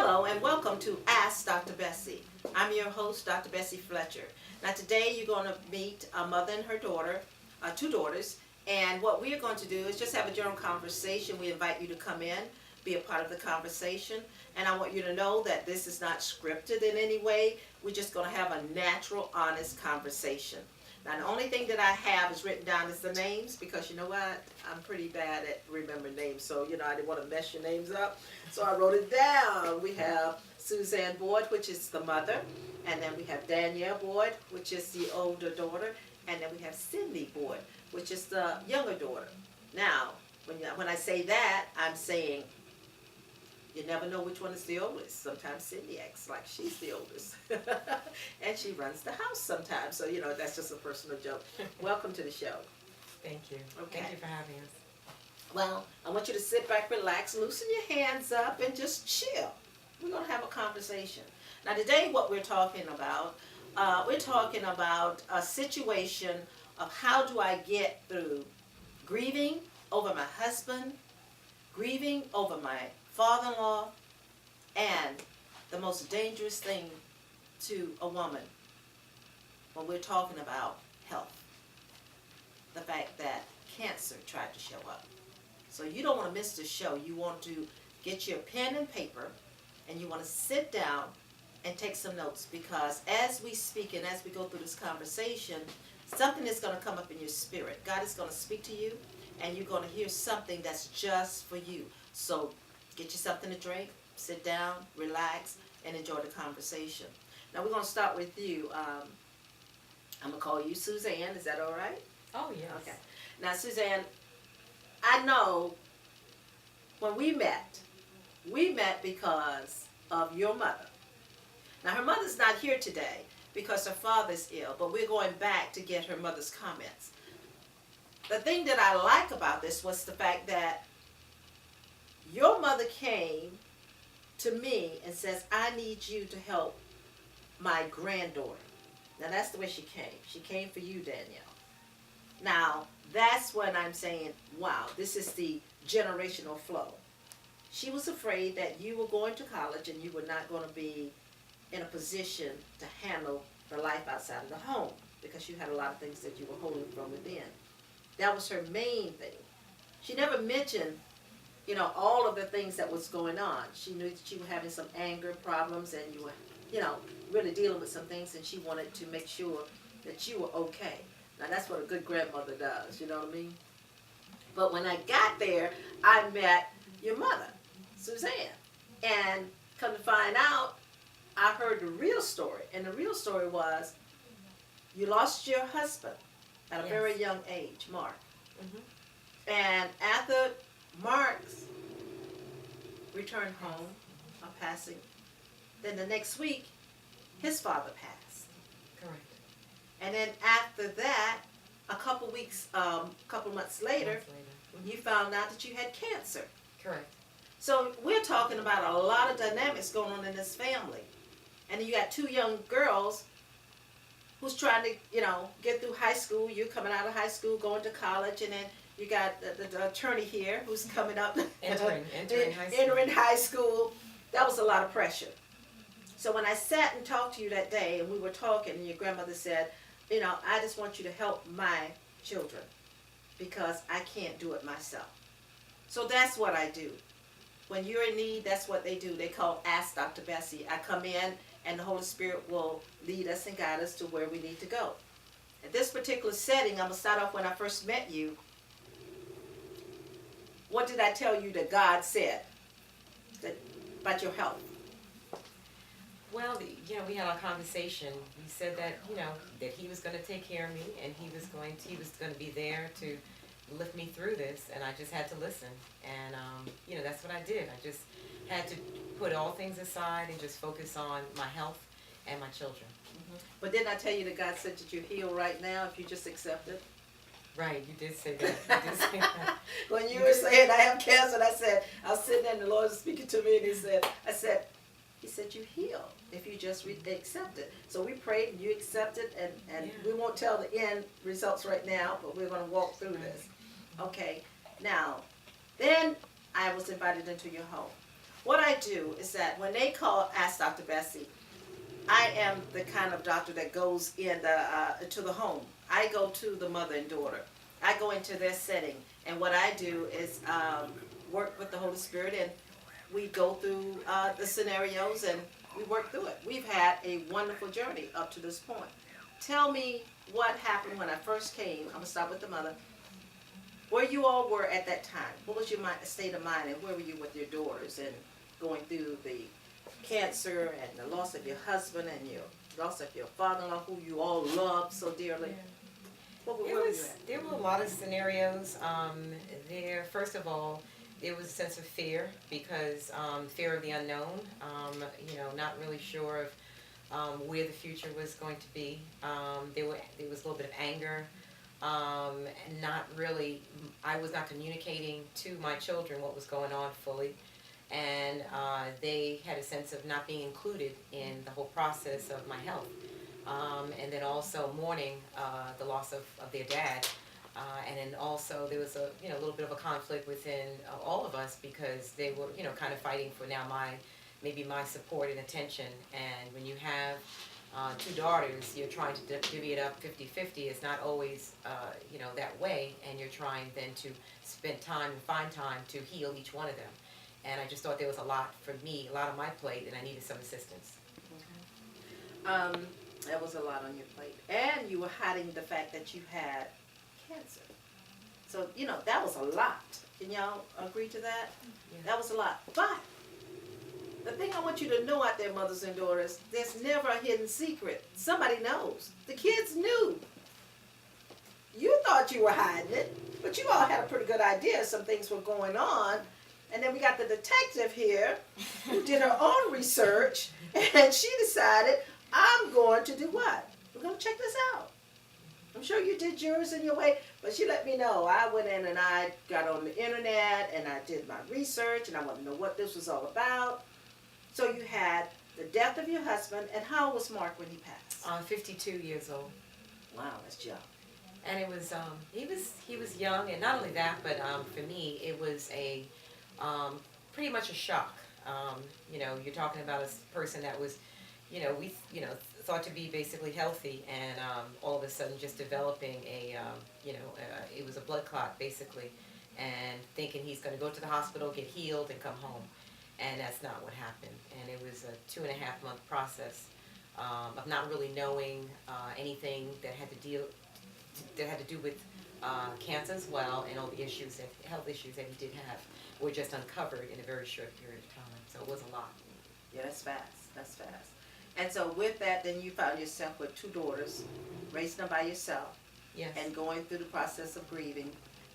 Hello and welcome to Ask Dr. Bessie. I'm your host, Dr. Bessie Fletcher. Now today you're going to meet a mother and her daughter, two daughters, and what we're going to do is just have a general conversation. We invite you to come in, be a part of the conversation, and I want you to know that this is not scripted in any way. We're just going to have a natural, honest conversation. Now the only thing that I have is written down is the names, because you know what, I'm pretty bad at remembering names, so I didn't want to mess your names up, so I wrote it down. We have Suzanne Boyd, which is the mother, and then we have Danielle Boyd, which is the older daughter, and then we have Cindy Boyd, which is the younger daughter. Now when I say that, I'm saying you never know which one is the oldest. Sometimes Cindy acts like she's the oldest. And she runs the house sometimes. So, that's just a personal joke. Welcome to the show. Thank you. Okay. Thank you for having us. Well, I want you to sit back, relax, loosen your hands up, and just chill. We're going to have a conversation. Now, today what we're talking about a situation of how do I get through grieving over my husband, grieving over my father-in-law, and the most dangerous thing to a woman when we're talking about health, the fact that cancer tried to show up. So you don't want to miss the show. You want to get your pen and paper, and you want to sit down and take some notes, because as we speak and as we go through this conversation, something is going to come up in your spirit. God is going to speak to you, and you're going to hear something that's just for you. So get you something to drink, sit down, relax, and enjoy the conversation. Now we're going to start with you. I'm going to call you Suzanne. Is that all right? Oh, yes. Okay. Now, Suzanne, I know when we met because of your mother. Now, her mother's not here today because her father's ill, but we're going back to get her mother's comments. The thing that I like about this was the fact that your mother came to me and says, I need you to help my granddaughter. Now, that's the way she came. She came for you, Danielle. Now, that's when I'm saying, wow, this is the generational flow. She was afraid that you were going to college and you were not going to be in a position to handle the life outside of the home because you had a lot of things that you were holding from within. That was her main thing. She never mentioned all of the things that was going on. She knew that you were having some anger problems and you were, really dealing with some things, and she wanted to make sure that you were okay. Now, that's what a good grandmother does, you know what I mean? But when I got there, I met your mother, Suzanne. And come to find out, I heard the real story. And the real story was you lost your husband at a very young age, Mark. Mm-hmm. And after Mark's returned home of passing, then the next week, his father passed. Correct. And then after that, a couple months later, Mm-hmm. you found out that you had cancer. Correct. So we're talking about a lot of dynamics going on in this family. And then you got two young girls who's trying to, get through high school. You're coming out of high school, going to college, and then you got the attorney here who's coming up. Entering high school. Entering high school. That was a lot of pressure. So when I sat and talked to you that day, and we were talking, and your grandmother said, I just want you to help my children because I can't do it myself. So that's what I do. When you're in need, that's what they do. They call Ask Dr. Bessie. I come in, and the Holy Spirit will lead us and guide us to where we need to go. At this particular setting, I'm going to start off when I first met you. What did I tell you that God said about your health? Well, we had a conversation. He said that, that he was going to take care of me, and he was going to be there to lift me through this, and I just had to listen. And, that's what I did. I just had to put all things aside and just focus on my health and my children. Mm-hmm. But didn't I tell you that God said that you're healed right now if you just accept it? Right, you did say that. You did say that. When you were saying I have cancer, and I was sitting there and the Lord was speaking to me, and He said, you healed if you just accept it. So we prayed and you accepted, and we won't tell the end results right now, but we're going to walk through this. Okay, now, then I was invited into your home. what I do is that when they call, ask Dr. Bessie, I am the kind of doctor that goes in to the home. I go to the mother and daughter. I go into their setting, and what I do is work with the Holy Spirit, and we go through the scenarios and we work through it. We've had a wonderful journey up to this point. Tell me what happened when I first came. I'm gonna start with the mother. Where you all were at that time. What was your state of mind, and where were you with your daughters and going through the cancer and the loss of your husband and your loss of your father-in-law, who you all loved so dearly? Where were you at? There were a lot of scenarios. First of all, there was a sense of fear because fear of the unknown. Not really sure of where the future was going to be. There was a little bit of anger. And I was not communicating to my children what was going on fully, and they had a sense of not being included in the whole process of my health, and then also mourning the loss of their dad, and then also there was a little bit of a conflict within all of us because they were kind of fighting for now my support and attention, and when you have two daughters, you're trying to divvy it up 50-50. It's not always, that way, and you're trying then to spend time and find time to heal each one of them. And I just thought there was a lot for me, a lot on my plate, and I needed some assistance. That was a lot on your plate. And you were hiding the fact that you had cancer. So, that was a lot. Can y'all agree to that? Yeah. That was a lot. But the thing I want you to know out there, mothers and daughters, there's never a hidden secret. Somebody knows. The kids knew. You thought you were hiding it, but you all had a pretty good idea some things were going on. And then we got the detective here who did her own research, and she decided, I'm going to do what? We're going to check this out. I'm sure you did yours in your way, but she let me know. I went in and I got on the internet and I did my research and I wanted to know what this was all about. So you had the death of your husband, and how old was Mark when he passed? 52 years old. Wow, that's young. And it was he was young, and not only that, but for me it was a pretty much a shock. You're talking about a person that was, we thought to be basically healthy, and all of a sudden just developing it was a blood clot basically, and thinking he's going to go to the hospital, get healed, and come home. And that's not what happened. And it was a 2.5 month process of not really knowing anything that had to do with cancer as well, and all the health issues that he did have were just uncovered in a very short period of time. So it was a lot. Yeah, that's fast. That's fast. And so with that, then you found yourself with two daughters, raising them by yourself, Yes. and going through the process of grieving.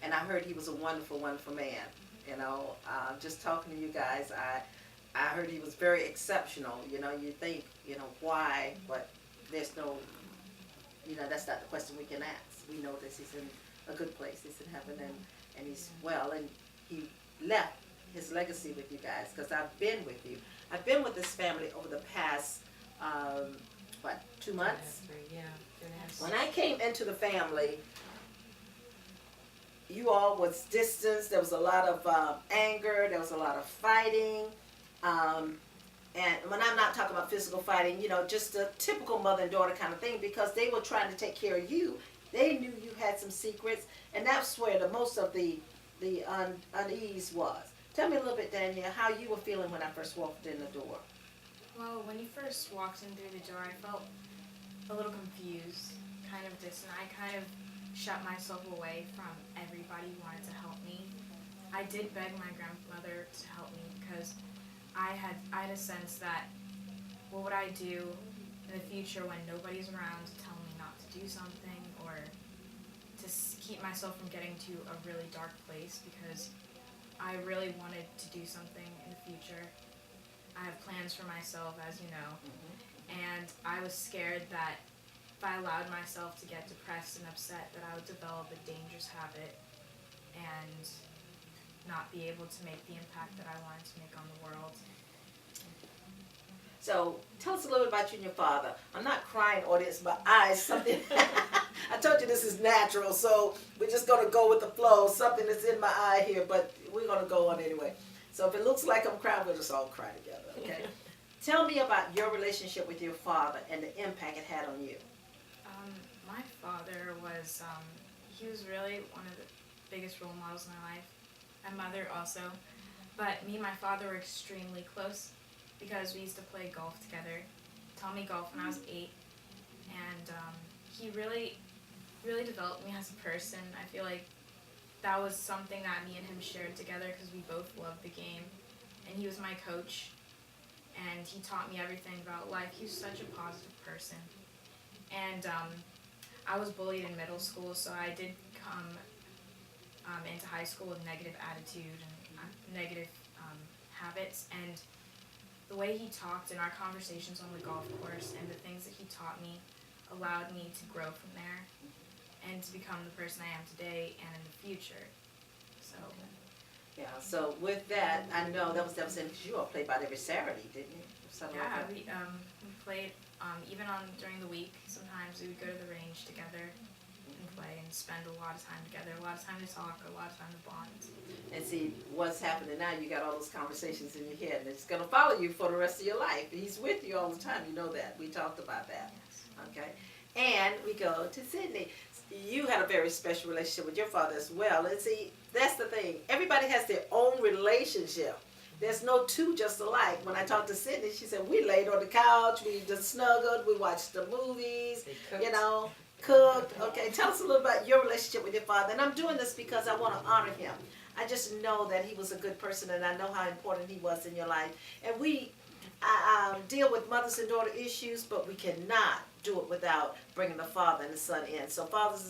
And I heard he was a wonderful, wonderful man. Just talking to you guys, I heard he was very exceptional. You think, why, but there's no, that's not the question we can ask. We know that he's in a good place. He's in heaven, and he's well, and he left his legacy with you guys, because I've been with you. I've been with this family over the past, 2 months? Yeah. When I came into the family, you all was distanced. There was a lot of anger. There was a lot of fighting. And when I'm not talking about physical fighting, just a typical mother and daughter kind of thing, because they were trying to take care of you. They knew you had some secrets, and that's where the most of the unease was. Tell me a little bit, Danielle, how you were feeling when I first walked in the door. Well, when you first walked in through the door, I felt a little confused, kind of distant. I kind of shut myself away from everybody who wanted to help me. I did beg my grandmother to help me because I had a sense that what would I do in the future when nobody's around to tell me not to do something, or to keep myself from getting to a really dark place, because I really wanted to do something in the future. I have plans for myself, as you know, and I was scared that if I allowed myself to get depressed and upset, that I would develop a dangerous habit and not be able to make the impact that I wanted to make on the world. So tell us a little bit about you and your father. I'm not crying, audience, my eyes, something. I told you this is natural, so we're just going to go with the flow. Something that's in my eye here, but we're going to go on anyway. So if it looks like I'm crying, we'll just all cry together, okay? Tell me about your relationship with your father and the impact it had on you. My father was, he was really one of the biggest role models in my life. My mother also. But me and my father were extremely close because we used to play golf together. He taught me golf when I was 8. And he really, really developed me as a person. I feel like that was something that me and him shared together because we both loved the game. And he was my coach. And he taught me everything about life. He was such a positive person. And I was bullied in middle school, so I did come into high school with negative attitude and negative habits. And the way he talked in our conversations on the golf course and the things that he taught me allowed me to grow from there and to become the person I am today and in the future. So. Yeah, so with that, I know that was in, because you all played about every Saturday, didn't you? Something Yeah, like that. we played even during the week. Sometimes we would go to the range together and play and spend a lot of time together, a lot of time to talk, a lot of time to bond. And see, what's happening now, you got all those conversations in your head, and it's going to follow you for the rest of your life. He's with you all the time, you know that. We talked about that. Yes. Okay? And we go to Sydney. You had a very special relationship with your father as well. And see, that's the thing. Everybody has their own relationship. There's no two just alike. When I talked to Sydney, she said, we laid on the couch, we just snuggled, we watched the movies, you know, cooked. Okay, tell us a little about your relationship with your father. And I'm doing this because I want to honor him. I just know that he was a good person, and I know how important he was in your life. And we deal with mothers and daughter issues, but we cannot do it without bringing the father and the son in. So fathers